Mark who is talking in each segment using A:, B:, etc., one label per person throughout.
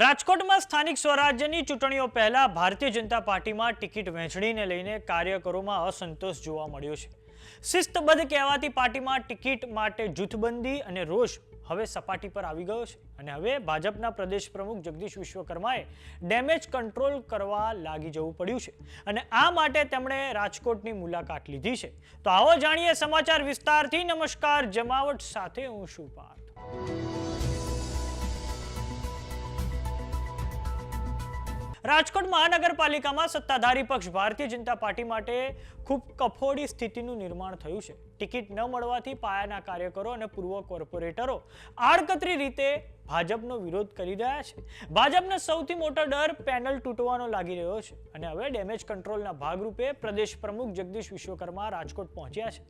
A: રાજકોટમાં સ્થાનિક સ્વરાજ્યની ચૂંટણીઓ પહેલા ભારતીય જનતા પાર્ટીમાં ટિકિટ વહેંચણીને લઈને કાર્યકરોમાં અસંતોષ જોવા મળ્યો છે. શિસ્તબદ્ધ કહેવાતી પાર્ટીમાં ટિકિટ માટે જૂથબંધી અને રોષ હવે સપાટી પર આવી ગયો છે અને હવે ભાજપના પ્રદેશ પ્રમુખ જગદીશ વિશ્વકર્માએ ડેમેજ કંટ્રોલ કરવા લાગી જવું પડ્યું છે અને આ માટે તેમણે રાજકોટની મુલાકાત લીધી છે. તો આવો જાણીએ સમાચાર વિસ્તારથી. નમસ્કાર, જમાવટ સાથે હું છું પાર્થ. રાજકોટ મહાનગરપાલિકામાં સત્તાધારી પક્ષ ભારતીય જનતા પાર્ટી માટે ખૂબ કફોડી સ્થિતિનું નિર્માણ થયું છે. ટિકિટ ન મળવાથી પાયાના કાર્યકરો અને પૂર્વ કોર્પોરેટરો આડકતરી રીતે ભાજપનો વિરોધ કરી રહ્યા છે. ભાજપનો સૌથી મોટો ડર પેનલ તૂટવાનો લાગી રહ્યો છે અને હવે ડેમેજ કંટ્રોલના ભાગરૂપે પ્રદેશ પ્રમુખ જગદીશ વિશ્વકર્મા રાજકોટ પહોંચ્યા છે.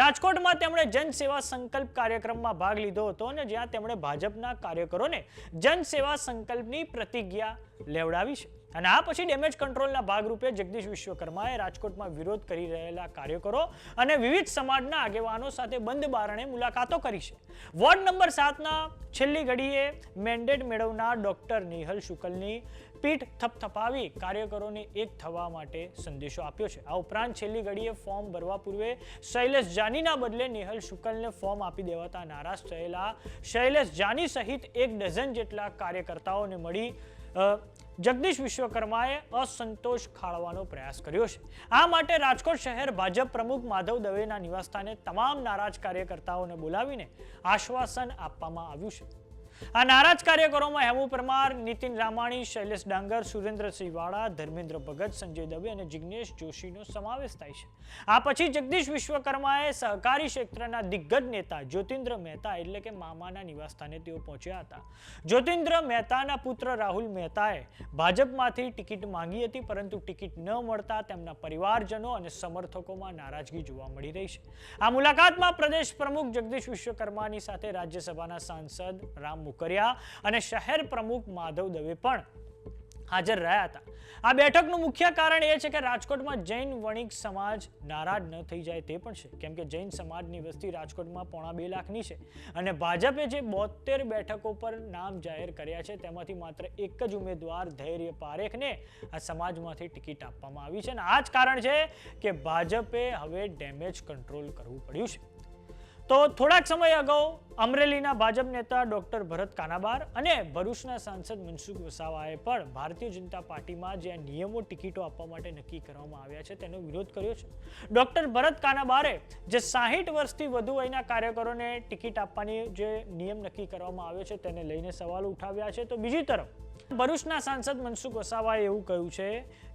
A: રાજકોટમાં તેમણે જનસેવા સંકલ્પ કાર્યક્રમમાં ભાગ લીધો હતો અને જ્યાં તેમણે ભાજપના કાર્યકરોને જનસેવા સંકલ્પની પ્રતિજ્ઞા લેવડાવી છે. અને આ પછી ડેમેજ કંટ્રોલના ભાગરૂપે જગદીશ વિશ્વકર્માએ રાજકોટમાં વિરોધ કરી રહેલા કાર્યકરો અને વિવિધ સમાજના આગેવાનો સાથે બંધ બારણે મુલાકાતો કરી છે. વોર્ડ નંબર 7ના છેલ્લી ઘડીએ મેન્ડેટ મેળવનાર ડોક્ટર નેહલ શુકલની પીઠ થપથપાવી કાર્યકરોને એક થવા માટે સંદેશો આપ્યો છે. આ ઉપરાંત છેલ્લી ઘડીએ ફોર્મ ભરવા પૂર્વે શૈલેષ જાનીના બદલે નેહલ શુકલને ફોર્મ આપી દેવાતા નારાજ થયેલા શૈલેષ જાની સહિત 1 ડઝન જેટલા કાર્યકર્તાઓને મળી જગદીશ વિશ્વકર્માએ અસંતોષ ખાળવાનો પ્રયાસ કર્યો છે. આ માટે રાજકોટ શહેર ભાજપ પ્રમુખ માધવ દવેના નિવાસસ્થાને તમામ નારાજ કાર્યકર્તાઓને બોલાવીને આશ્વાસન આપવામાં આવ્યું છે. આ નારાજ કાર્યકરોમાં હેમુ પરમાર, નીતિન રામાણી, શૈલેષ ડાંગર, સુરેન્દ્રસિંહ વાળા, ધર્મેન્દ્ર ભગત, સંજય દવે અને જિગ્નેશ જોશીનો સમાવેશ થાય છે. આ પછી જગદીશ વિશ્વકર્માએ સહકારી ક્ષેત્રના દિગ્ગજ નેતા જ્યોતિન્દ્ર મહેતા એટલે કે મામાના નિવાસસ્થાને તેઓ પહોંચ્યા હતા. જ્યોતિન્દ્ર મહેતાના પુત્ર રાહુલ મહેતાએ ભાજપમાંથી ટિકિટ માંગી હતી, પરંતુ ટિકિટ ન મળતા તેમના પરિવારજનો અને સમર્થકોમાં નારાજગી જોવા મળી રહી છે. આ મુલાકાતમાં પ્રદેશ પ્રમુખ જગદીશ વિશ્વકર્માની સાથે રાજ્યસભાના સાંસદ રામ મુકરિયા અને શહેર પ્રમુખ માધવ દવે પણ હાજર રહ્યા હતા. આ બેઠકનું મુખ્ય કારણ એ છે કે રાજકોટમાં જૈન વણિક સમાજ નારાજ ન થઈ જાય તે પણ છે, કેમ કે જૈન સમાજની વસ્તી રાજકોટમાં 2.5 લાખની છે અને ભાજપે જે 72 બેઠકો પર નામ જાહેર કર્યા છે તેમાંથી માત્ર એક જ ઉમેદવાર ધૈર્ય પારેખને આ સમાજમાંથી ટિકિટ આપવામાં આવી છે અને આ જ કારણ છે કે ભાજપે હવે ડેમેજ કંટ્રોલ કરવું પડ્યું છે. તો થોડાક સમય અગાઉ અમરેલીના ભાજપ નેતા ડોક્ટર ભરત કાનાબાર અને ભરૂચના સાંસદ મનસુખ વસાવાએ પણ ભારતીય જનતા પાર્ટીમાં જે નિયમો ટિકિટો આપવા માટે નક્કી કરવામાં આવ્યા છે તેનો વિરોધ કર્યો છે. ડોક્ટર ભરત કાનાબારે જે 60 વર્ષથી વધુ વયના કાર્યકરોને ટિકિટ આપવાની જે નિયમ નક્કી કરવામાં આવ્યો છે તેને લઈને સવાલો ઉઠાવ્યા છે. તો બીજી તરફ ભરૂચના સાંસદ મનસુખ વસાવાએ એવું કહ્યું છે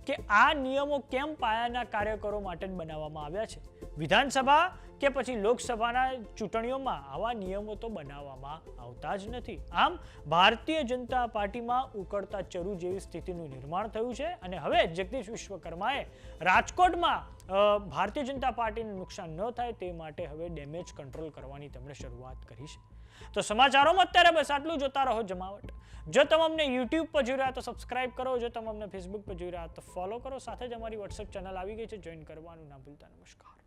A: કે આ નિયમો કેમ પાયાના કાર્યકરો માટે જ બનાવવામાં આવ્યા છે. વિધાનસભા કે પછી લોકસભાના ચૂંટણીઓમાં આવા નિયમો તો બનાવવામાં આવતા જ નથી. આમ ભારતીય જનતા પાર્ટીમાં ઉકળતા ચરુ જેવી સ્થિતિનું નિર્માણ થયું છે અને હવે જગદીશ વિશ્વકર્માએ રાજકોટમાં ભારતીય જનતા પાર્ટીને નુકસાન ન થાય તે માટે હવે ડેમેજ કંટ્રોલ કરવાની તેમણે શરૂઆત કરી છે. તો સમાચારોમાં અત્યારે બસ આટલું. જોતા રહો જમાવટ. જો તમે અમને YouTube પર જોઈ રહ્યા તો સબસ્ક્રાઇબ કરો, જો તમે અમને Facebook પર જોઈ રહ્યા તો ફોલો કરો. સાથે જ અમારી WhatsApp ચેનલ આવી ગઈ છે, જોઈન કરવાનું ના ભૂલતા. નમસ્કાર.